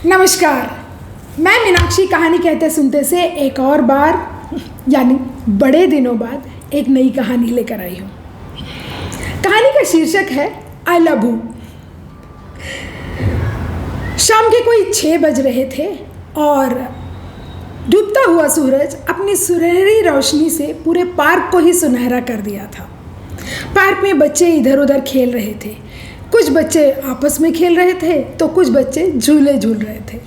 नमस्कार। मैं मीनाक्षी कहानी कहते सुनते से एक और बार यानी बड़े दिनों बाद एक नई कहानी लेकर आई हूँ। कहानी का शीर्षक है आई लव यू। शाम के कोई 6 बज रहे थे और डूबता हुआ सूरज अपनी सुनहरी रोशनी से पूरे पार्क को ही सुनहरा कर दिया था। पार्क में बच्चे इधर उधर खेल रहे थे। कुछ बच्चे आपस में खेल रहे थे तो कुछ बच्चे झूले झूल रहे थे।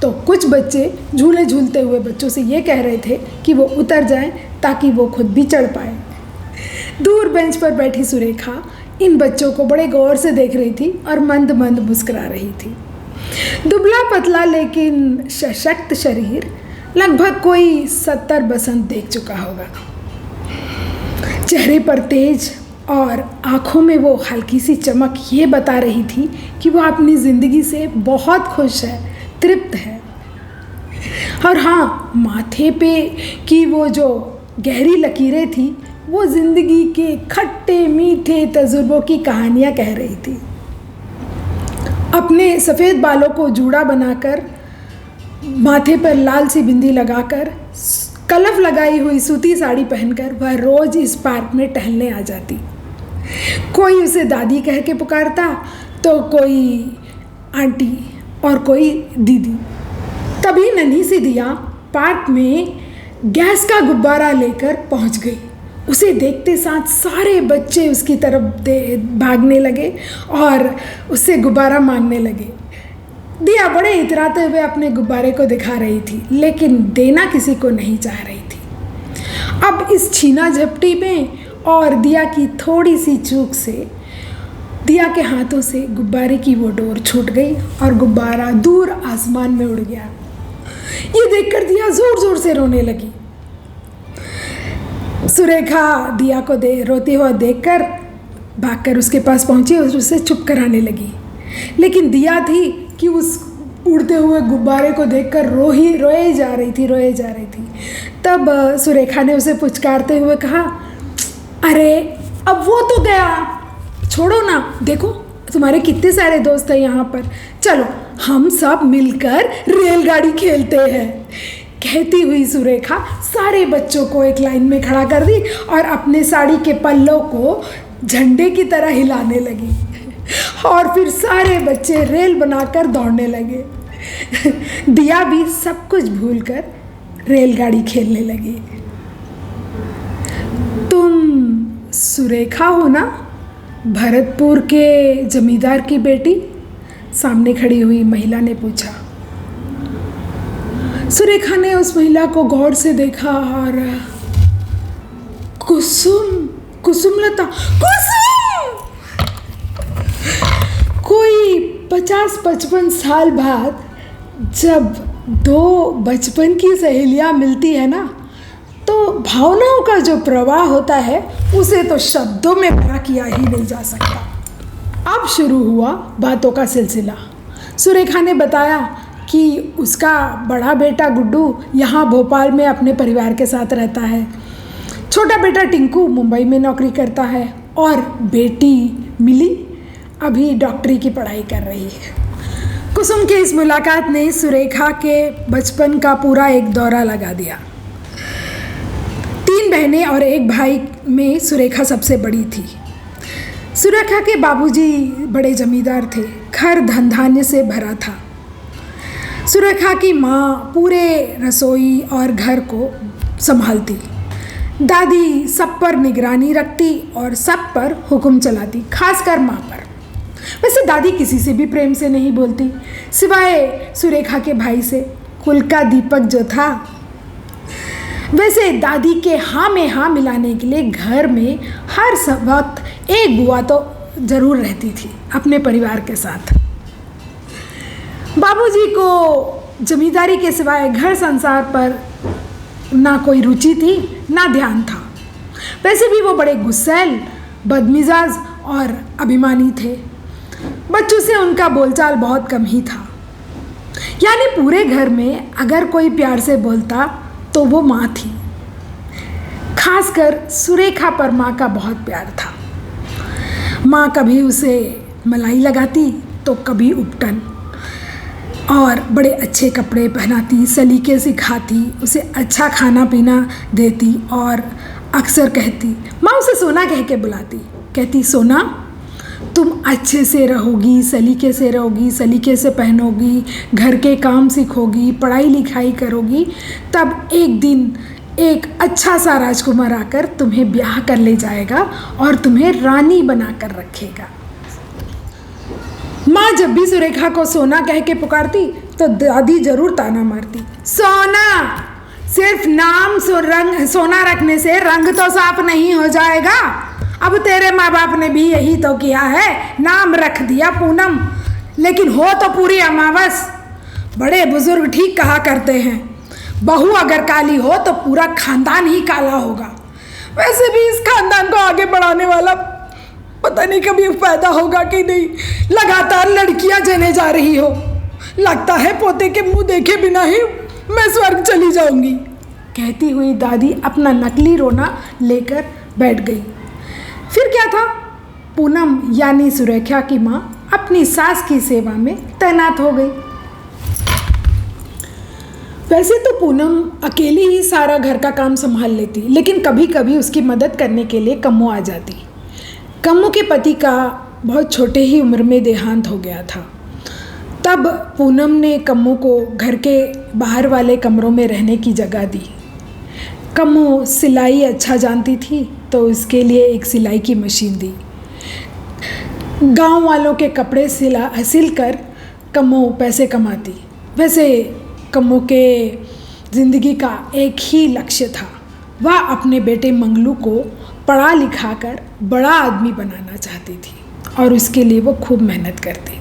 तो कुछ बच्चे झूले झूलते हुए बच्चों से ये कह रहे थे कि वो उतर जाएं ताकि वो खुद भी चढ़ पाए। दूर बेंच पर बैठी सुरेखा इन बच्चों को बड़े गौर से देख रही थी और मंद मंद मुस्कुरा रही थी। दुबला पतला लेकिन सशक्त शरीर, लगभग कोई 70 बसंत देख चुका होगा। चेहरे पर तेज और आँखों में वो हल्की सी चमक ये बता रही थी कि वो अपनी ज़िंदगी से बहुत खुश है, तृप्त है। और हाँ, माथे पे की वो जो गहरी लकीरें थी वो ज़िंदगी के खट्टे मीठे तजुर्बों की कहानियाँ कह रही थी। अपने सफ़ेद बालों को जूड़ा बनाकर, माथे पर लाल सी बिंदी लगाकर, कलफ लगाई हुई सूती साड़ी पहनकर वह रोज़ इस पार्क में टहलने आ जाती। कोई उसे दादी कह के पुकारता तो कोई आंटी और कोई दीदी। तभी नन्ही सी दिया पार्क में गैस का गुब्बारा लेकर पहुंच गई। उसे देखते साथ सारे बच्चे उसकी तरफ भागने लगे और उससे गुब्बारा मांगने लगे। दिया बड़े इतराते हुए अपने गुब्बारे को दिखा रही थी, लेकिन देना किसी को नहीं चाह रही थी। अब इस छीना झपटी में और दिया की थोड़ी सी चूक से दिया के हाथों से गुब्बारे की वो डोर छूट गई और गुब्बारा दूर आसमान में उड़ गया। ये देखकर दिया जोर जोर से रोने लगी। सुरेखा दिया को रोते हुए देखकर भागकर उसके पास पहुंची और उसे चुप कराने लगी। लेकिन दिया थी कि उस उड़ते हुए गुब्बारे को देखकर रोए जा रही थी। तब सुरेखा ने उसे पुचकारते हुए कहा, अरे अब वो तो गया, छोड़ो ना, देखो तुम्हारे कितने सारे दोस्त हैं यहाँ पर, चलो हम सब मिलकर रेलगाड़ी खेलते हैं। कहती हुई सुरेखा सारे बच्चों को एक लाइन में खड़ा कर दी और अपने साड़ी के पल्लों को झंडे की तरह हिलाने लगी और फिर सारे बच्चे रेल बनाकर दौड़ने लगे। दिया भी सब कुछ भूलकर रेलगाड़ी खेलने लगी। तुम सुरेखा हो ना, भरतपुर के जमींदार की बेटी? सामने खड़ी हुई महिला ने पूछा। सुरेखा ने उस महिला को गौर से देखा और कुसुमलता कोई 50-55 साल बाद जब दो बचपन की सहेलियां मिलती है ना, तो भावनाओं का जो प्रवाह होता है उसे तो शब्दों में बयां किया ही नहीं जा सकता। अब शुरू हुआ बातों का सिलसिला। सुरेखा ने बताया कि उसका बड़ा बेटा गुड्डू यहाँ भोपाल में अपने परिवार के साथ रहता है। छोटा बेटा टिंकू मुंबई में नौकरी करता है और बेटी मिली अभी डॉक्टरी की पढ़ाई कर रही है। कुसुम की इस मुलाकात ने सुरेखा के बचपन का पूरा एक दौरा लगा दिया। 3 बहनें और 1 भाई में सुरेखा सबसे बड़ी थी। सुरेखा के बाबूजी बड़े जमींदार थे। घर धन धान्य से भरा था। सुरेखा की माँ पूरे रसोई और घर को संभालती। दादी सब पर निगरानी रखती और सब पर हुक्म चलाती, खासकर माँ पर। वैसे दादी किसी से भी प्रेम से नहीं बोलती, सिवाय सुरेखा के भाई से, कुल का दीपक जो था। वैसे दादी के हाँ में हाँ मिलाने के लिए घर में हर वक्त एक बुआ तो ज़रूर रहती थी अपने परिवार के साथ। बाबूजी को जमींदारी के सिवाय घर संसार पर ना कोई रुचि थी ना ध्यान था। वैसे भी वो बड़े गुस्सैल, बदमिजाज और अभिमानी थे। बच्चों से उनका बोलचाल बहुत कम ही था। यानी पूरे घर में अगर कोई प्यार से बोलता तो वो माँ थी। खासकर सुरेखा पर माँ का बहुत प्यार था। माँ कभी उसे मलाई लगाती तो कभी उपटन। और बड़े अच्छे कपड़े पहनाती, सलीके से खाती, उसे अच्छा खाना पीना देती और अक्सर कहती, माँ उसे सोना कह के बुलाती, कहती सोना तुम अच्छे से रहोगी, सलीके से पहनोगी, घर के काम सीखोगी, पढ़ाई लिखाई करोगी, तब एक दिन एक अच्छा सा राजकुमार आकर तुम्हें ब्याह कर ले जाएगा और तुम्हें रानी बना कर रखेगा। माँ जब भी सुरेखा को सोना कह के पुकारती तो दादी जरूर ताना मारती, सोना सिर्फ नाम सोना रखने से रंग तो साफ नहीं हो जाएगा। अब तेरे माँ बाप ने भी यही तो किया है, नाम रख दिया पूनम, लेकिन हो तो पूरी अमावस। बड़े बुजुर्ग ठीक कहा करते हैं, बहू अगर काली हो तो पूरा खानदान ही काला होगा। वैसे भी इस खानदान को आगे बढ़ाने वाला पता नहीं कभी पैदा होगा कि नहीं। लगातार लड़कियां जने जा रही हो, लगता है पोते के मुंह देखे बिना ही मैं स्वर्ग चली जाऊंगी। कहती हुई दादी अपना नकली रोना लेकर बैठ गई। फिर क्या था, पूनम यानी सुरेखा की माँ अपनी सास की सेवा में तैनात हो गई। वैसे तो पूनम अकेली ही सारा घर का काम संभाल लेती, लेकिन कभी कभी उसकी मदद करने के लिए कम्मो आ जाती। कम्मो के पति का बहुत छोटे ही उम्र में देहांत हो गया था। तब पूनम ने कम्मो को घर के बाहर वाले कमरों में रहने की जगह दी। कम्मो सिलाई अच्छा जानती थी तो उसके लिए एक सिलाई की मशीन दी। गांव वालों के कपड़े सिलकर कम्मो पैसे कमाती। वैसे कम्मो के ज़िंदगी का एक ही लक्ष्य था, वह अपने बेटे मंगलू को पढ़ा लिखा कर बड़ा आदमी बनाना चाहती थी और उसके लिए वो खूब मेहनत करती।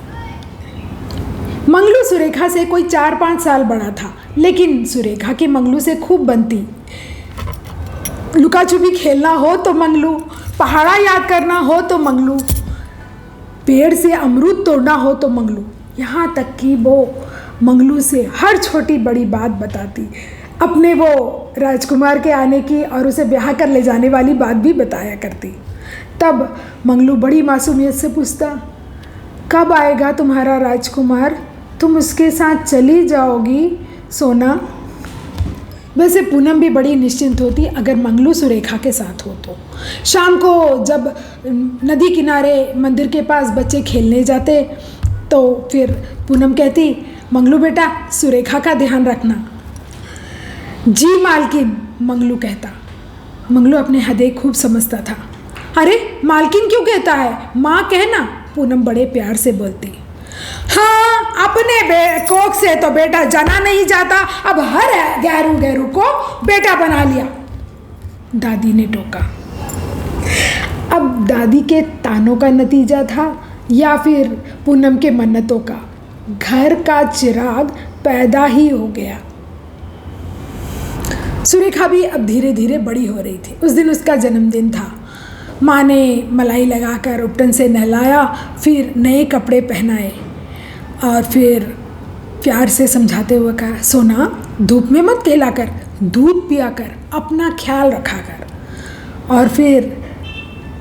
मंगलू सुरेखा से कोई 4-5 साल बड़ा था, लेकिन सुरेखा के मंगलू से खूब बनती। लुका छुपी खेलना हो तो मंगलू, पहाड़ा याद करना हो तो मंगलू, पेड़ से अमरूद तोड़ना हो तो मंगलू, यहाँ तक कि वो मंगलू से हर छोटी बड़ी बात बताती। अपने वो राजकुमार के आने की और उसे ब्याह कर ले जाने वाली बात भी बताया करती। तब मंगलू बड़ी मासूमियत से पूछता, कब आएगा तुम्हारा राजकुमार, तुम उसके साथ चली जाओगी सोना। वैसे पूनम भी बड़ी निश्चिंत होती अगर मंगलू सुरेखा के साथ हो तो। शाम को जब नदी किनारे मंदिर के पास बच्चे खेलने जाते तो फिर पूनम कहती, मंगलू बेटा सुरेखा का ध्यान रखना। जी मालकिन, मंगलू कहता। मंगलू अपने हृदय खूब समझता था। अरे मालकिन क्यों कहता है, माँ कहना, पूनम बड़े प्यार से बोलती। हाँ, अपने कोख से तो बेटा जना नहीं जाता, अब हर गैरू को बेटा बना लिया, दादी ने टोका। अब दादी के तानों का नतीजा था या फिर पूनम के मन्नतों का, घर का चिराग पैदा ही हो गया। सुरेखा भी अब धीरे धीरे बड़ी हो रही थी। उस दिन उसका जन्मदिन था। माँ ने मलाई लगाकर उपटन से नहलाया, फिर नए कपड़े पहनाए और फिर प्यार से समझाते हुए कहा, सोना धूप में मत खेला कर, दूध पिया कर, अपना ख्याल रखा कर। और फिर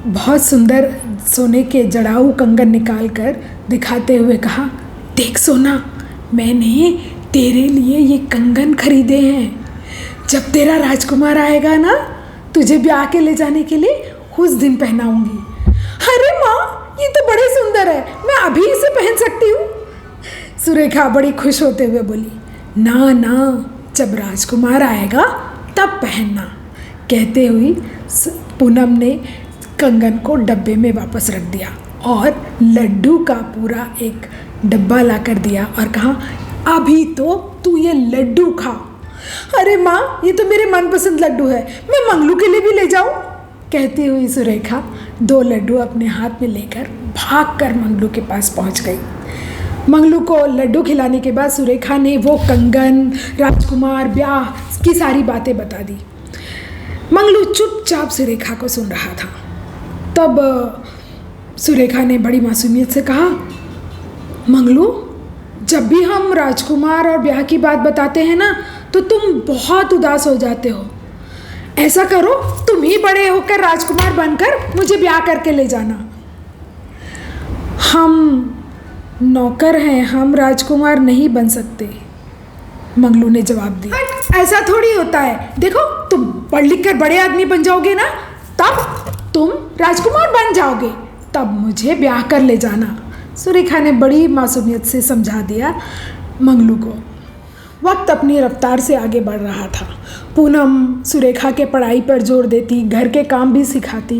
बहुत सुंदर सोने के जड़ाऊ कंगन निकाल कर दिखाते हुए कहा, देख सोना, मैंने तेरे लिए ये कंगन खरीदे हैं। जब तेरा राजकुमार आएगा ना, तुझे ब्याह के ले जाने के लिए उस दिन पहनाऊंगी। अरे माँ, ये तो बड़े सुंदर है, मैं अभी इसे पहन सकती हूँ। सुरेखा बड़ी खुश होते हुए बोली, ना ना, जब राजकुमार आएगा तब पहनना। कहते हुए पूनम ने कंगन को डब्बे में वापस रख दिया और लड्डू का पूरा एक डब्बा ला कर दिया और कहा, अभी तो तू ये लड्डू खा। अरे माँ, ये तो मेरे मनपसंद लड्डू है, मैं मंगलू के लिए भी ले जाऊँ। कहती हुई सुरेखा 2 लड्डू अपने हाथ में लेकर भागकर मंगलू के पास पहुँच गई। मंगलू को लड्डू खिलाने के बाद सुरेखा ने वो कंगन, राजकुमार, ब्याह की सारी बातें बता दी। मंगलू चुपचाप सुरेखा को सुन रहा था। तब सुरेखा ने बड़ी मासूमियत से कहा, मंगलू, जब भी हम राजकुमार और ब्याह की बात बताते हैं ना, तो तुम बहुत उदास हो जाते हो। ऐसा करो, तुम ही बड़े होकर राजकुमार बनकर मुझे ब्याह करके ले जाना। हम नौकर हैं हम, राजकुमार नहीं बन सकते, मंगलू ने जवाब दिया। ऐसा थोड़ी होता है, देखो तुम पढ़ लिख कर बड़े आदमी बन जाओगे ना, तब तुम राजकुमार बन जाओगे, तब मुझे ब्याह कर ले जाना। सुरेखा ने बड़ी मासूमियत से समझा दिया मंगलू को। वक्त अपनी रफ्तार से आगे बढ़ रहा था। पूनम सुरेखा के पढ़ाई पर जोर देती, घर के काम भी सिखाती,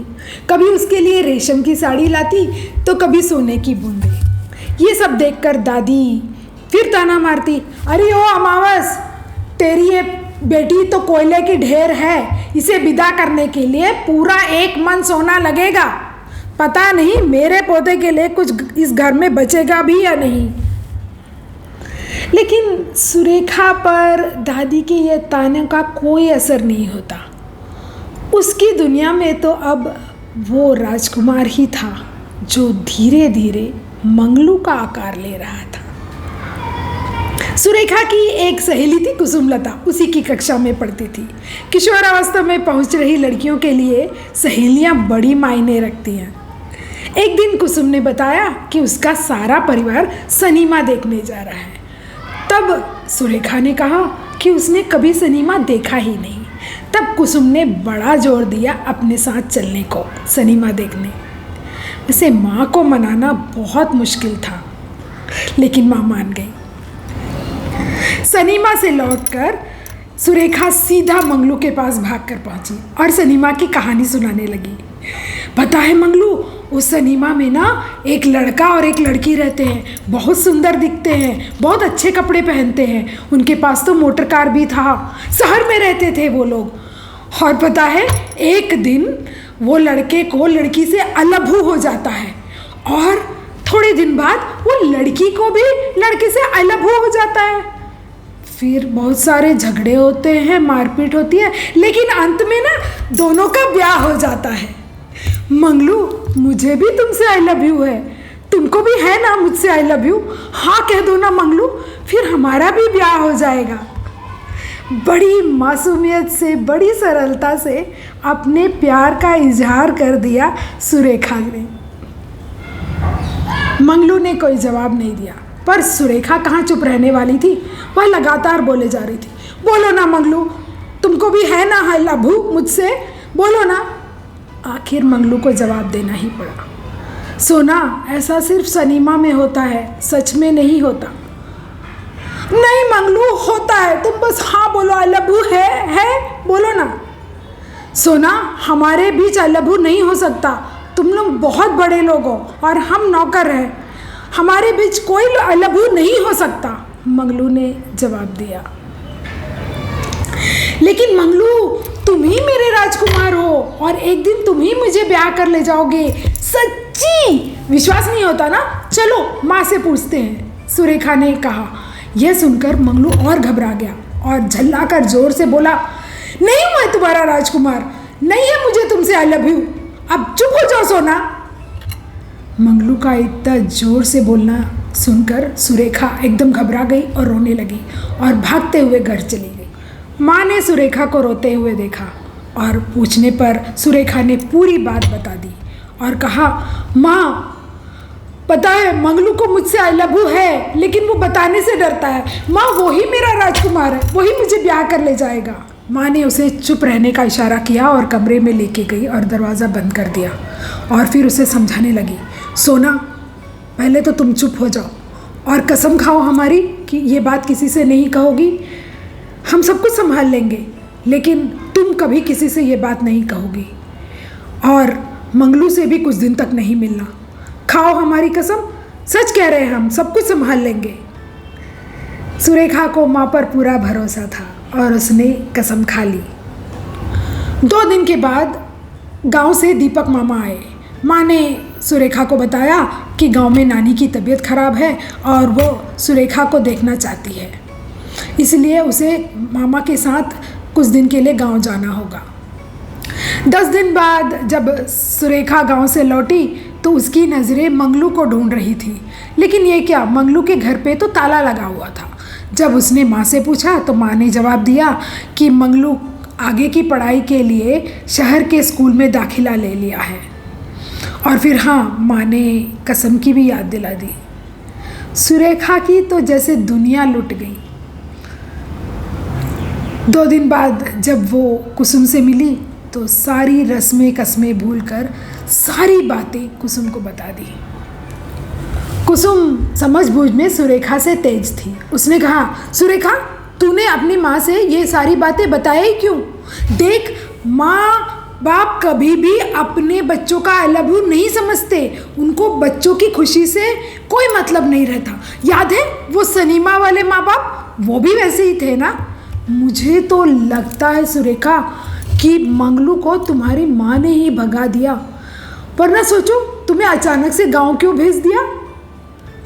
कभी उसके लिए रेशम की साड़ी लाती तो कभी सोने की बूंदें। ये सब देखकर दादी फिर ताना मारती, अरे ओ अमावस, तेरी ये बेटी तो कोयले की ढेर है, इसे विदा करने के लिए पूरा 1 मन सोना लगेगा, पता नहीं मेरे पोते के लिए कुछ इस घर में बचेगा भी या नहीं। लेकिन सुरेखा पर दादी के ये ताने का कोई असर नहीं होता। उसकी दुनिया में तो अब वो राजकुमार ही था जो धीरे धीरे मंगलू का आकार ले रहा था। सुरेखा की एक सहेली थी कुसुमलता, उसी की कक्षा में पढ़ती थी। किशोरावस्था में पहुंच रही लड़कियों के लिए सहेलियां बड़ी मायने रखती हैं। एक दिन कुसुम ने बताया कि उसका सारा परिवार सिनेमा देखने जा रहा है। तब सुरेखा ने कहा कि उसने कभी सिनेमा देखा ही नहीं। तब कुसुम ने बड़ा जोर दिया अपने साथ चलने को सिनेमा देखने। वैसे माँ को मनाना बहुत मुश्किल था, लेकिन माँ मान गई। सिनेमा से लौटकर सुरेखा सीधा मंगलू के पास भागकर पहुंची और सिनेमा की कहानी सुनाने लगी। पता है मंगलू, उस सिनेमा में ना एक लड़का और एक लड़की रहते हैं, बहुत सुंदर दिखते हैं, बहुत अच्छे कपड़े पहनते हैं, उनके पास तो मोटर कार भी था, शहर में रहते थे वो लोग। और पता है एक दिन वो लड़के को लड़की से अलभू हो जाता है और थोड़े दिन बाद वो लड़की को भी लड़के से अलभू हो जाता है। फिर बहुत सारे झगड़े होते हैं, मारपीट होती है, लेकिन अंत में ना दोनों का ब्याह हो जाता है। मंगलू, मुझे भी तुमसे आई लव यू है, तुमको भी है ना मुझसे आई लव यू? हाँ कह दो ना मंगलू, फिर हमारा भी ब्याह हो जाएगा। बड़ी मासूमियत से, बड़ी सरलता से अपने प्यार का इजहार कर दिया सुरेखा ने। मंगलू ने कोई जवाब नहीं दिया, पर सुरेखा कहाँ चुप रहने वाली थी, वह लगातार बोले जा रही थी। बोलो ना मंगलू, तुमको भी है ना आई लव यू मुझसे, बोलो ना। आखिर मंगलू को जवाब देना ही पड़ा। सोना, ऐसा सिर्फ सिनेमा में होता है, सच में नहीं होता। नहीं मंगलू, होता है, तुम बस हाँ बोलो, आई लव यू है बोलो ना। सोना, हमारे बीच आई लव यू नहीं हो सकता, तुम लोग बहुत बड़े लोग हो और हम नौकर हैं, हमारे बीच कोई आई लव यू नहीं हो सकता, मंगलू ने जवाब दिया। लेकिन मंगलू, तुम ही मेरे राजकुमार हो और एक दिन तुम ही मुझे ब्याह कर ले जाओगे, सच्ची? विश्वास नहीं होता ना? चलो माँ से पूछते हैं, सुरेखा ने कहा। यह सुनकर मंगलू और घबरा गया और झल्लाकर जोर से बोला, नहीं मैं तुम्हारा राजकुमार, नहीं है मुझे तुमसे आई लव यू, अब चुप हो जाओ सोना। मंगलू का इतना जोर से बोलना सुनकर सुरेखा एकदम घबरा गई और रोने लगी और भागते हुए घर चली गई। माँ ने सुरेखा को रोते हुए देखा और पूछने पर सुरेखा ने पूरी बात बता दी और कहा, माँ पता है मंगलू को मुझसे आई लव यू है, लेकिन वो बताने से डरता है। माँ, वही मेरा राजकुमार है, वही मुझे ब्याह कर ले जाएगा। माँ ने उसे चुप रहने का इशारा किया और कमरे में लेके गई और दरवाज़ा बंद कर दिया और फिर उसे समझाने लगी, सोना पहले तो तुम चुप हो जाओ और कसम खाओ हमारी कि ये बात किसी से नहीं कहोगी, हम सब कुछ संभाल लेंगे, लेकिन तुम कभी किसी से ये बात नहीं कहोगी और मंगलू से भी कुछ दिन तक नहीं मिलना। खाओ हमारी कसम, सच कह रहे हैं, हम सब कुछ संभाल लेंगे। सुरेखा को माँ पर पूरा भरोसा था और उसने कसम खा ली। 2 दिन के बाद गांव से दीपक मामा आए। माँ ने सुरेखा को बताया कि गांव में नानी की तबीयत खराब है और वो सुरेखा को देखना चाहती है, इसलिए उसे मामा के साथ कुछ दिन के लिए गांव जाना होगा। 10 दिन बाद जब सुरेखा गांव से लौटी तो उसकी नज़रें मंगलू को ढूंढ रही थी, लेकिन ये क्या, मंगलू के घर पे तो ताला लगा हुआ था। जब उसने माँ से पूछा तो माँ ने जवाब दिया कि मंगलू आगे की पढ़ाई के लिए शहर के स्कूल में दाखिला ले लिया है। और फिर हाँ, माँ ने कसम की भी याद दिला दी। सुरेखा की तो जैसे दुनिया लुट गई। 2 दिन बाद जब वो कुसुम से मिली तो सारी रस्में कस्में भूलकर सारी बातें कुसुम को बता दी। कुसुम समझ बूझ में सुरेखा से तेज थी। उसने कहा, सुरेखा, तूने अपनी माँ से ये सारी बातें बताया ही क्यों? देख, माँ बाप कभी भी अपने बच्चों का आई लव यू नहीं समझते। उनको बच्चों की खुशी से कोई मतलब नहीं रहता। याद है वो सनीमा वाले माँ बाप? वो भी वैसे ही थे ना। मुझे तो लगता है सुरेखा कि मंगलू को तुम्हारी माँ ने ही भगा दिया, वरना सोचो तुम्हें अचानक से गांव क्यों भेज दिया।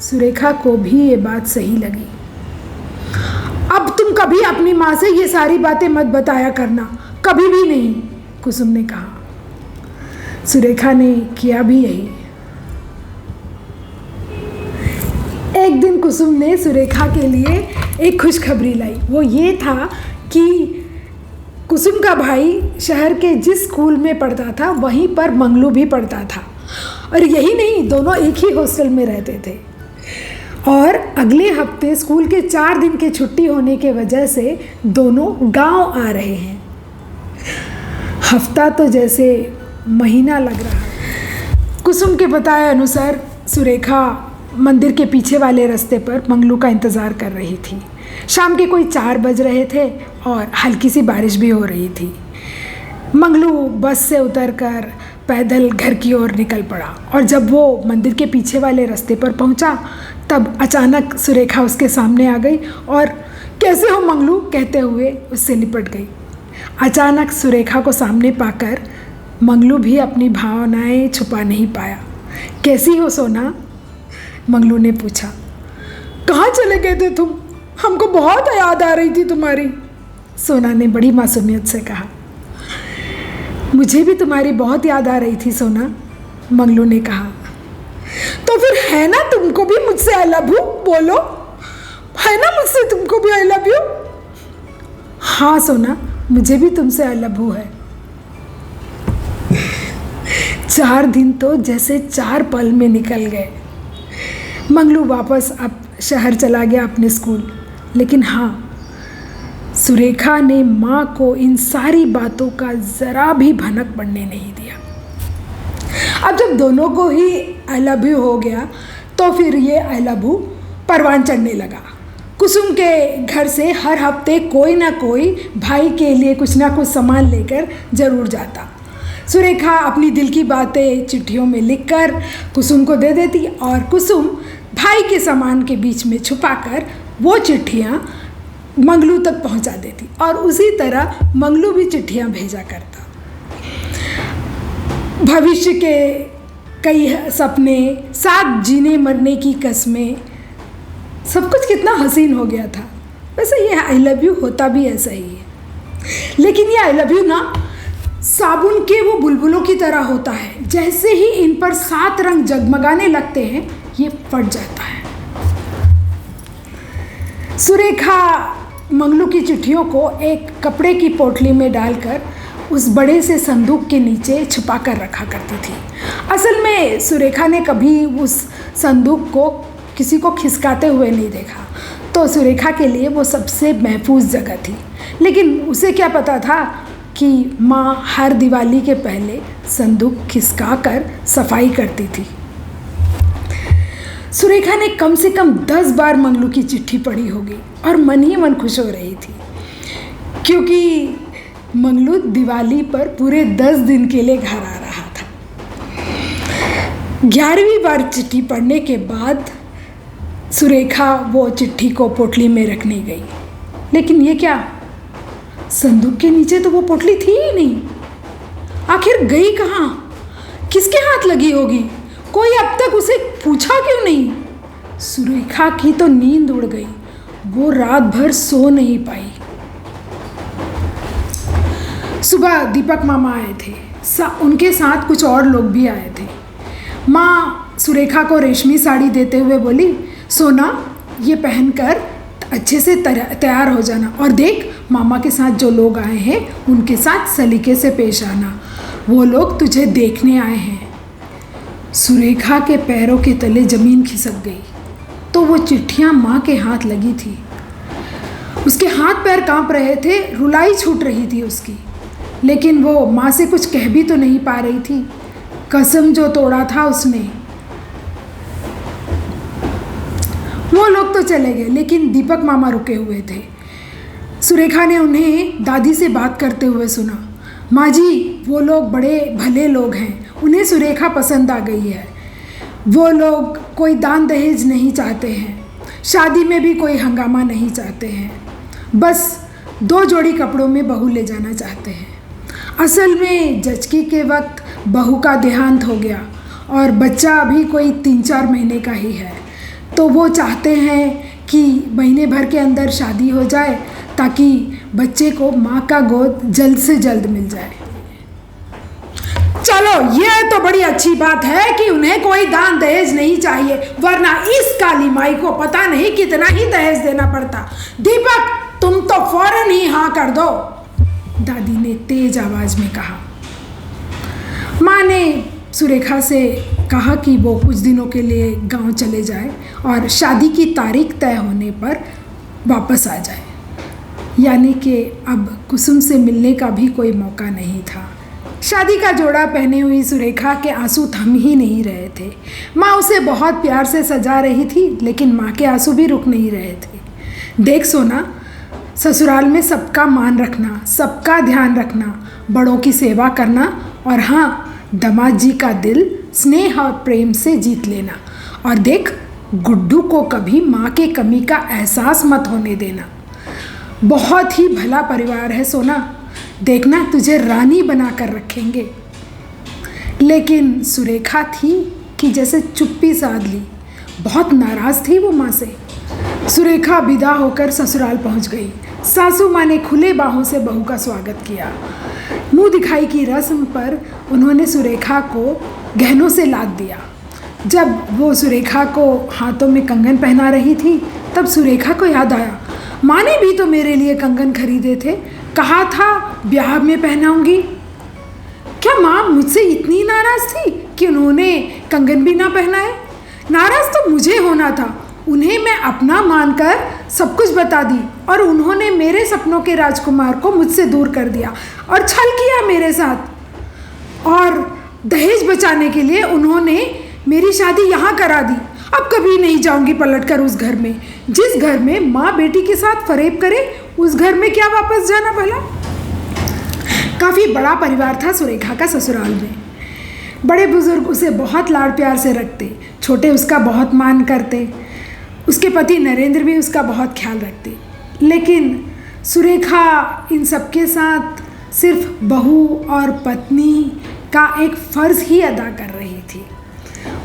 सुरेखा को भी ये बात सही लगी। अब तुम कभी अपनी माँ से ये सारी बातें मत बताया करना, कभी भी नहीं, कुसुम ने कहा। सुरेखा ने किया भी यही। एक दिन कुसुम ने सुरेखा के लिए एक खुशखबरी लाई। वो ये था कि कुसुम का भाई शहर के जिस स्कूल में पढ़ता था वहीं पर मंगलू भी पढ़ता था, और यही नहीं, दोनों एक ही हॉस्टल में रहते थे। और अगले हफ्ते स्कूल के 4 दिन की छुट्टी होने के वजह से दोनों गांव आ रहे हैं। हफ्ता तो जैसे महीना लग रहा है। कुसुम के बताए अनुसार सुरेखा मंदिर के पीछे वाले रास्ते पर मंगलू का इंतज़ार कर रही थी। शाम के कोई 4 बज रहे थे और हल्की सी बारिश भी हो रही थी। मंगलू बस से उतरकर पैदल घर की ओर निकल पड़ा, और जब वो मंदिर के पीछे वाले रास्ते पर पहुंचा तब अचानक सुरेखा उसके सामने आ गई और कैसे हो मंगलू कहते हुए उससे लिपट गई। अचानक सुरेखा को सामने पाकर मंगलू भी अपनी भावनाएं छुपा नहीं पाया। कैसी हो सोना? मंगलू ने पूछा। कहाँ चले गए थे तुम? हमको बहुत याद आ रही थी तुम्हारी, सोना ने बड़ी मासूमियत से कहा। मुझे भी तुम्हारी बहुत याद आ रही थी सोना, मंगलू ने कहा। तो फिर है ना तुमको भी मुझसे आई लव यू? बोलो, है ना मुझसे तुमको भी आई लव यू? हाँ सोना, मुझे भी तुमसे आई लव यू है। 4 दिन तो जैसे 4 पल में निकल गए। मंगलू वापस अब शहर चला गया अपने स्कूल, लेकिन हाँ, सुरेखा ने माँ को इन सारी बातों का ज़रा भी भनक पड़ने नहीं दिया। अब जब दोनों को ही आई लव यू हो गया तो फिर ये आई लव यू परवान चढ़ने लगा। कुसुम के घर से हर हफ्ते कोई ना कोई भाई के लिए कुछ ना कुछ सामान लेकर ज़रूर जाता। सुरेखा अपनी दिल की बातें चिट्ठियों में लिखकर कुसुम को दे देती, और कुसुम भाई के सामान के बीच में छुपाकर वो चिट्ठियाँ मंगलू तक पहुँचा देती, और उसी तरह मंगलू भी चिट्ठियाँ भेजा करता। भविष्य के कई सपने, साथ जीने मरने की कस्में, सब कुछ कितना हसीन हो गया था। वैसे ये आई लव यू होता भी ऐसा ही है, लेकिन ये आई लव यू ना साबुन के वो बुलबुलों की तरह होता है। जैसे ही इन पर 7 रंग जगमगाने लगते हैं ये फट जाता है। सुरेखा मंगलू की चिट्ठियों को एक कपड़े की पोटली में डालकर उस बड़े से संदूक के नीचे छुपा कर रखा करती थी। असल में सुरेखा ने कभी उस संदूक को किसी को खिसकाते हुए नहीं देखा, तो सुरेखा के लिए वो सबसे महफूज जगह थी। लेकिन उसे क्या पता था कि माँ हर दिवाली के पहले संदूक खिसका कर सफाई करती थी। सुरेखा ने कम से कम 10 बार मंगलू की चिट्ठी पढ़ी होगी और मन ही मन खुश हो रही थी, क्योंकि मंगलू दिवाली पर पूरे 10 दिन के लिए घर आ रहा था। 11वीं बार चिट्ठी पढ़ने के बाद सुरेखा वो चिट्ठी को पोटली में रखने गई, लेकिन ये क्या, संदूक के नीचे तो वो पोटली थी ही नहीं। आखिर गई कहाँ? किसके हाथ लगी होगी? कोई अब तक उसे पूछा क्यों नहीं? सुरेखा की तो नींद उड़ गई, वो रात भर सो नहीं पाई। सुबह दीपक मामा आए थे, उनके साथ कुछ और लोग भी आए थे। माँ सुरेखा को रेशमी साड़ी देते हुए बोली, सोना ये पहनकर अच्छे से तैयार हो जाना, और देख मामा के साथ जो लोग आए हैं उनके साथ सलीके से पेश आना, वो लोग तुझे देखने आए हैं। सुरेखा के पैरों के तले ज़मीन खिसक गई। तो वो चिट्ठियाँ माँ के हाथ लगी थी। उसके हाथ पैर कांप रहे थे, रुलाई छूट रही थी उसकी, लेकिन वो माँ से कुछ कह भी तो नहीं पा रही थी। कसम जो तोड़ा था उसने। वो लोग तो चले गए, लेकिन दीपक मामा रुके हुए थे। सुरेखा ने उन्हें दादी से बात करते हुए सुना। माँ जी, वो लोग बड़े भले लोग हैं, उन्हें सुरेखा पसंद आ गई है। वो लोग कोई दान दहेज नहीं चाहते हैं, शादी में भी कोई हंगामा नहीं चाहते हैं, बस 2 जोड़ी कपड़ों में बहू ले जाना चाहते हैं। असल में जचकी के वक्त बहू का देहांत हो गया और बच्चा अभी कोई 3-4 महीने का ही है, तो वो चाहते हैं कि महीने भर के अंदर शादी हो जाए ताकि बच्चे को माँ का गोद जल्द से जल्द मिल जाए। चलो, ये तो बड़ी अच्छी बात है कि उन्हें कोई दान दहेज नहीं चाहिए, वरना इस काली माई को पता नहीं कितना ही दहेज देना पड़ता। दीपक, तुम तो फौरन ही हाँ कर दो, दादी ने तेज आवाज में कहा। माँ ने सुरेखा से कहा कि वो कुछ दिनों के लिए गांव चले जाए और शादी की तारीख तय होने पर वापस आ जाए। यानी कि अब कुसुम से मिलने का भी कोई मौका नहीं था। शादी का जोड़ा पहने हुई सुरेखा के आंसू थम ही नहीं रहे थे। माँ उसे बहुत प्यार से सजा रही थी, लेकिन माँ के आंसू भी रुक नहीं रहे थे। देख सोना, ससुराल में सबका मान रखना, सबका ध्यान रखना, बड़ों की सेवा करना और हाँ, दामाद जी का दिल स्नेह और प्रेम से जीत लेना। और देख, गुड्डू को कभी माँ के कमी का एहसास मत होने देना। बहुत ही भला परिवार है सोना, देखना तुझे रानी बना कर रखेंगे। लेकिन सुरेखा थी कि जैसे चुप्पी साध ली। बहुत नाराज़ थी वो माँ से। सुरेखा विदा होकर ससुराल पहुँच गई। सासू माँ ने खुले बाहों से बहू का स्वागत किया। मुँह दिखाई की रस्म पर उन्होंने सुरेखा को गहनों से लाद दिया। जब वो सुरेखा को हाथों में कंगन पहना रही थी, तब सुरेखा को याद आया, माँ ने भी तो मेरे लिए कंगन खरीदे थे, कहा था ब्याह में पहनाऊंगी। क्या माँ मुझसे इतनी नाराज़ थी कि उन्होंने कंगन भी ना पहनाए? नाराज़ तो मुझे होना था। उन्हें मैं अपना मानकर सब कुछ बता दी और उन्होंने मेरे सपनों के राजकुमार को मुझसे दूर कर दिया और छल किया मेरे साथ। और दहेज बचाने के लिए उन्होंने मेरी शादी यहाँ करा दी। अब कभी नहीं जाऊंगी पलटकर उस घर में। जिस घर में माँ बेटी के साथ फरेब करे, उस घर में क्या वापस जाना भला। काफ़ी बड़ा परिवार था सुरेखा का ससुराल में। बड़े बुजुर्ग उसे बहुत लाड प्यार से रखते, छोटे उसका बहुत मान करते। उसके पति नरेंद्र भी उसका बहुत ख्याल रखते। लेकिन सुरेखा इन सबके साथ सिर्फ बहू और पत्नी का एक फ़र्ज़ ही अदा कर रही थी।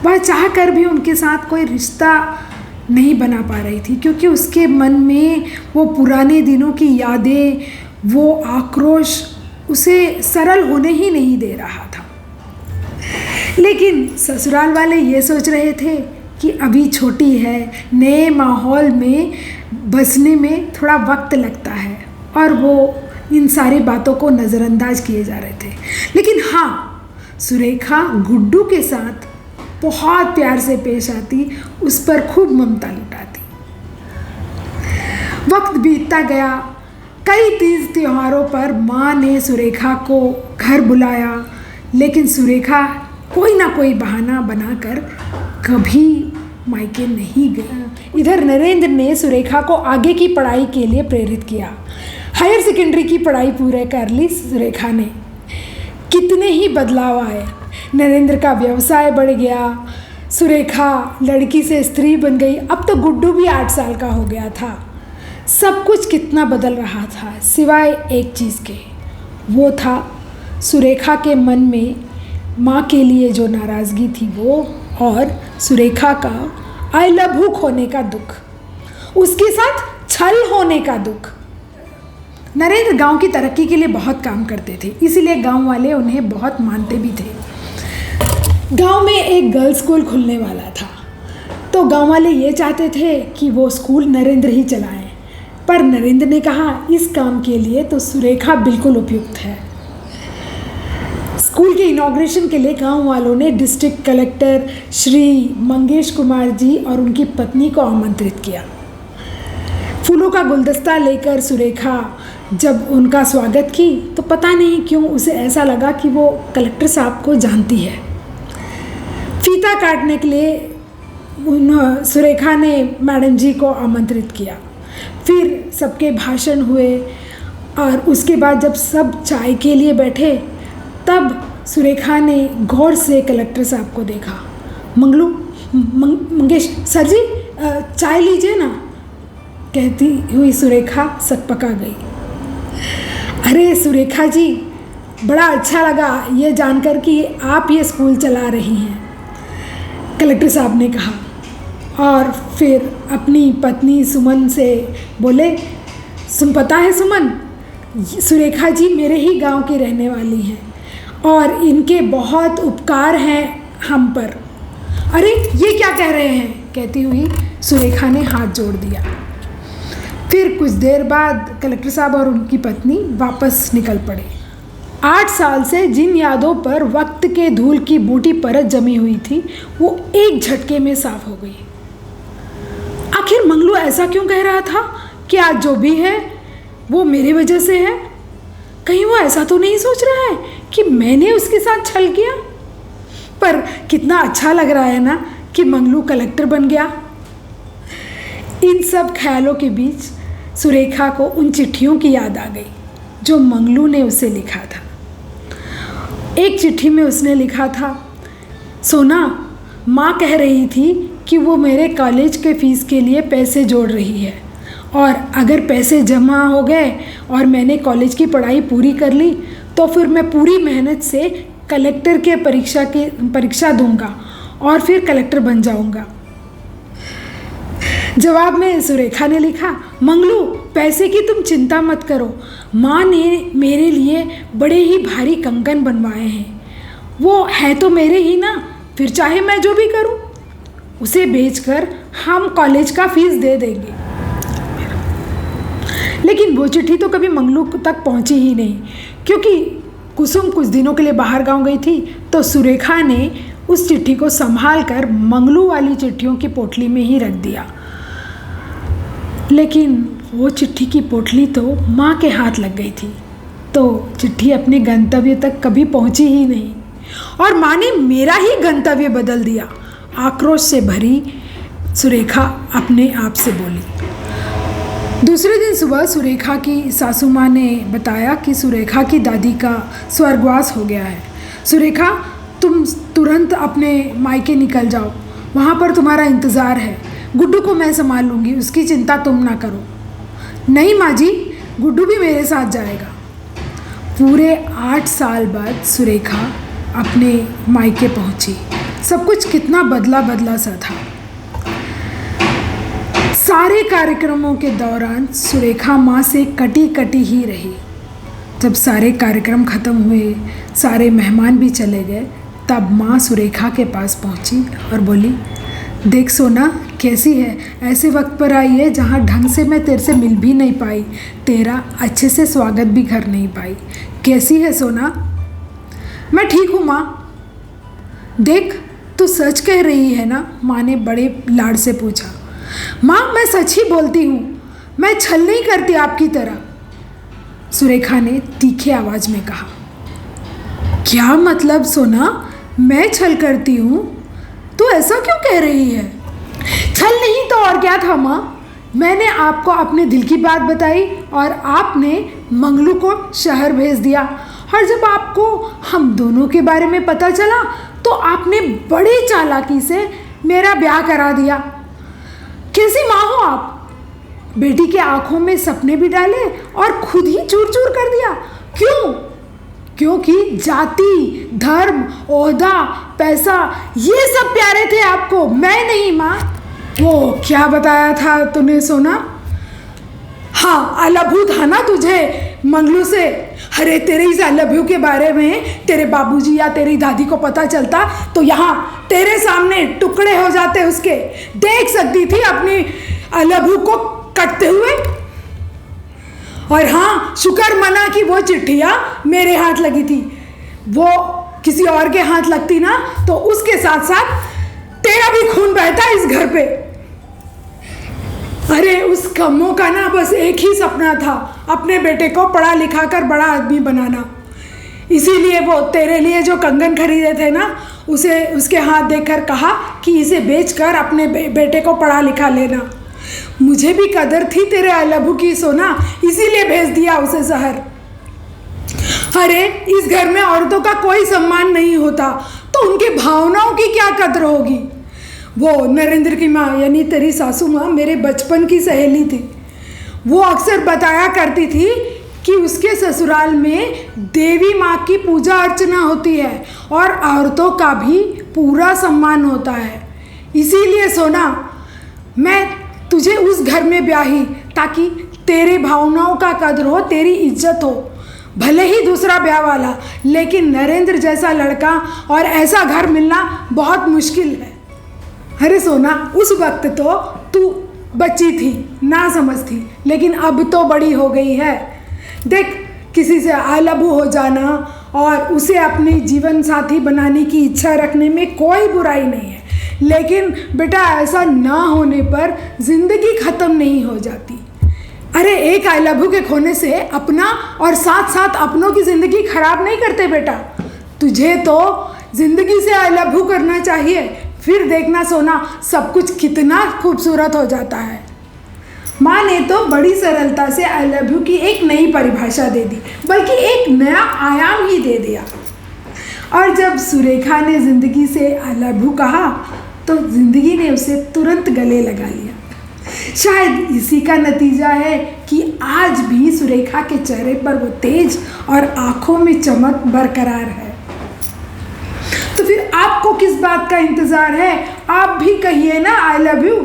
वह चाह कर भी उनके साथ कोई रिश्ता नहीं बना पा रही थी, क्योंकि उसके मन में वो पुराने दिनों की यादें, वो आक्रोश उसे सरल होने ही नहीं दे रहा था। लेकिन ससुराल वाले ये सोच रहे थे कि अभी छोटी है, नए माहौल में बसने में थोड़ा वक्त लगता है, और वो इन सारी बातों को नज़रअंदाज किए जा रहे थे। लेकिन हाँ, सुरेखा गुड्डू के साथ बहुत प्यार से पेश आती, उस पर खूब ममता लुटाती। वक्त बीतता गया। कई तीज त्योहारों पर माँ ने सुरेखा को घर बुलाया, लेकिन सुरेखा कोई ना कोई बहाना बनाकर कभी मायके नहीं गया। इधर नरेंद्र ने सुरेखा को आगे की पढ़ाई के लिए प्रेरित किया। हायर सेकेंडरी की पढ़ाई पूरे कर ली सुरेखा ने। कितने ही बदलाव आए। नरेंद्र का व्यवसाय बढ़ गया, सुरेखा लड़की से स्त्री बन गई। अब तो गुड्डू भी 8 साल का हो गया था। सब कुछ कितना बदल रहा था, सिवाय एक चीज़ के। वो था सुरेखा के मन में माँ के लिए जो नाराज़गी थी वो, और सुरेखा का आई लव यू खोने का दुख, उसके साथ छल होने का दुख। नरेंद्र गांव की तरक्की के लिए बहुत काम करते थे, इसीलिए गांव वाले उन्हें बहुत मानते भी थे। गांव में एक गर्ल्स स्कूल खुलने वाला था, तो गांव वाले ये चाहते थे कि वो स्कूल नरेंद्र ही चलाएं, पर नरेंद्र ने कहा इस काम के लिए तो सुरेखा बिल्कुल उपयुक्त है। स्कूल के इनॉग्रेशन के लिए गांव वालों ने डिस्ट्रिक्ट कलेक्टर श्री मंगेश कुमार जी और उनकी पत्नी को आमंत्रित किया। फूलों का गुलदस्ता लेकर सुरेखा जब उनका स्वागत की तो पता नहीं क्यों उसे ऐसा लगा कि वो कलेक्टर साहब को जानती है। फीता काटने के लिए सुरेखा ने मैडम जी को आमंत्रित किया। फिर सबके भाषण हुए और उसके बाद जब सब चाय के लिए बैठे तब सुरेखा ने गौर से कलेक्टर साहब को देखा। मंगेश सर जी चाय लीजिए ना, कहती हुई सुरेखा सकपका गई। अरे सुरेखा जी, बड़ा अच्छा लगा ये जानकर कि आप ये स्कूल चला रही हैं, कलेक्टर साहब ने कहा। और फिर अपनी पत्नी सुमन से बोले, पता है सुमन, सुरेखा जी मेरे ही गांव की रहने वाली हैं और इनके बहुत उपकार हैं हम पर। अरे ये क्या कह रहे हैं, कहती हुई सुरेखा ने हाथ जोड़ दिया। फिर कुछ देर बाद कलेक्टर साहब और उनकी पत्नी वापस निकल पड़े। 8 साल से जिन यादों पर वक्त के धूल की बूटी परत जमी हुई थी वो एक झटके में साफ हो गई। आखिर मंगलू ऐसा क्यों कह रहा था कि आज जो भी है वो मेरी वजह से है? कहीं वो ऐसा तो नहीं सोच रहा है कि मैंने उसके साथ छल किया? पर कितना अच्छा लग रहा है ना कि मंगलू कलेक्टर बन गया। इन सब ख्यालों के बीच सुरेखा को उन चिट्ठियों की याद आ गई जो मंगलू ने उसे लिखा था। एक चिट्ठी में उसने लिखा था, सोना, माँ कह रही थी कि वो मेरे कॉलेज के फीस के लिए पैसे जोड़ रही है और अगर पैसे जमा हो गए और मैंने कॉलेज की पढ़ाई पूरी कर ली तो फिर मैं पूरी मेहनत से कलेक्टर के परीक्षा दूंगा और फिर कलेक्टर बन जाऊंगा। जवाब में सुरेखा ने लिखा, मंगलू पैसे की तुम चिंता मत करो, माँ ने मेरे लिए बड़े ही भारी कंगन बनवाए हैं, वो है तो मेरे ही ना, फिर चाहे मैं जो भी करूँ उसे बेचकर हम कॉलेज का फीस दे देंगे। लेकिन वो चिट्ठी तो कभी मंगलू तक पहुंची ही नहीं, क्योंकि कुसुम कुछ दिनों के लिए बाहर गांव गई थी तो सुरेखा ने उस चिट्ठी को संभाल कर मंगलू वाली चिट्ठियों की पोटली में ही रख दिया। लेकिन वो चिट्ठी की पोटली तो माँ के हाथ लग गई थी, तो चिट्ठी अपने गंतव्य तक कभी पहुंची ही नहीं और माँ ने मेरा ही गंतव्य बदल दिया। आक्रोश से भरी सुरेखा अपने आप से बोली। दूसरे दिन सुबह सुरेखा की सासू माँ ने बताया कि सुरेखा की दादी का स्वर्गवास हो गया है। सुरेखा, तुम तुरंत अपने मायके निकल जाओ, वहाँ पर तुम्हारा इंतज़ार है। गुड्डू को मैं संभाल लूँगी, उसकी चिंता तुम ना करो। नहीं माँ जी, गुड्डू भी मेरे साथ जाएगा। पूरे 8 साल बाद सुरेखा अपने मायके पहुँची। सब कुछ कितना बदला बदला सा था। सारे कार्यक्रमों के दौरान सुरेखा माँ से कटी कटी ही रही। जब सारे कार्यक्रम खत्म हुए, सारे मेहमान भी चले गए, तब माँ सुरेखा के पास पहुँची और बोली, देख सोना, कैसी है? ऐसे वक्त पर आई है जहाँ ढंग से मैं तेरे से मिल भी नहीं पाई, तेरा अच्छे से स्वागत भी कर नहीं पाई। कैसी है सोना? मैं ठीक हूँ माँ। देख, तू सच कह रही है ना? माँ ने बड़े लाड से पूछा। माँ, मैं सच ही बोलती हूँ, मैं छल नहीं करती आपकी तरह, सुरेखा ने तीखे आवाज में कहा। क्या मतलब सोना, मैं छल करती हूँ? तू ऐसा क्यों कह रही है? छल नहीं तो और क्या था माँ? मैंने आपको अपने दिल की बात बताई और आपने मंगलू को शहर भेज दिया, और जब आपको हम दोनों के बारे में पता चला तो आपने बड़ी चालाकी से मेरा ब्याह करा दिया। कैसी माँ हो आप? बेटी के आंखों में सपने भी डाले और खुद ही चूर चूर कर दिया। क्यों? क्योंकि जाति, धर्म, ओहदा, पैसा ये सब प्यारे थे आपको, मैं नहीं माँ। वो क्या बताया था तूने सोना? हाँ, आई लव यू था ना तुझे मंगलू से। अरे तेरे इस आई लव यू के बारे में तेरे बाबूजी या तेरी दादी को पता चलता तो यहाँ तेरे सामने टुकड़े हो जाते उसके। देख सकती थी अपनी आई लव यू को कटते हुए। और हाँ, शुक्र मना कि वो चिट्ठियाँ मेरे हाथ लगी थी। वो किसी और के हाथ लगती ना तो उसके साथ साथ तेरा भी खून बहता इस घर पे। अरे उस कम्मो का ना बस एक ही सपना था, अपने बेटे को पढ़ा लिखा कर बड़ा आदमी बनाना। इसीलिए वो तेरे लिए जो कंगन खरीदे थे ना, उसे उसके हाथ देखकर कहा कि इसे बेचकर अपने बेटे को पढ़ा लिखा लेना। मुझे भी कदर थी तेरे अलबू की सोना, इसीलिए भेज दिया उसे शहर। अरे इस घर में औरतों का कोई सम्मान नहीं होता तो उनके भावनाओं की क्या कदर होगी। वो नरेंद्र की माँ यानी तेरी सासू माँ मेरे बचपन की सहेली थी। वो अक्सर बताया करती थी कि उसके ससुराल में देवी माँ की पूजा अर्चना होती है और औरतों का भी पूरा सम्मान होता है। इसीलिए सोना मैं तुझे उस घर में ब्याही ताकि तेरे भावनाओं का कदर हो, तेरी इज्जत हो। भले ही दूसरा ब्याह वाला, लेकिन नरेंद्र जैसा लड़का और ऐसा घर मिलना बहुत मुश्किल है। अरे सोना उस वक्त तो तू बच्ची थी, ना समझ थी, लेकिन अब तो बड़ी हो गई है। देख किसी से अलबू हो जाना और उसे अपनी जीवन साथी बनाने की इच्छा रखने में कोई बुराई नहीं है, लेकिन बेटा ऐसा ना होने पर जिंदगी ख़त्म नहीं हो जाती। अरे एक आई लव यू के खोने से अपना और साथ साथ अपनों की ज़िंदगी खराब नहीं करते बेटा। तुझे तो ज़िंदगी से आई लव यू करना चाहिए, फिर देखना सोना सब कुछ कितना खूबसूरत हो जाता है। माँ ने तो बड़ी सरलता से आई लव यू की एक नई परिभाषा दे दी, बल्कि एक नया आयाम ही दे दिया। और जब सुरेखा ने ज़िंदगी से आई लव यू कहा तो ज़िंदगी ने उसे तुरंत गले लगा लिया। शायद इसी का नतीजा है कि आज भी सुरेखा के चेहरे पर वो तेज और आंखों में चमक बरकरार है। तो फिर आपको किस बात का इंतज़ार है? आप भी कहिए ना आई लव यू।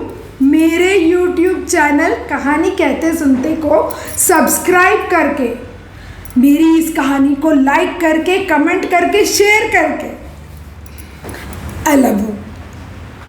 मेरे YouTube चैनल कहानी कहते सुनते को सब्सक्राइब करके, मेरी इस कहानी को लाइक करके, कमेंट करके, शेयर करके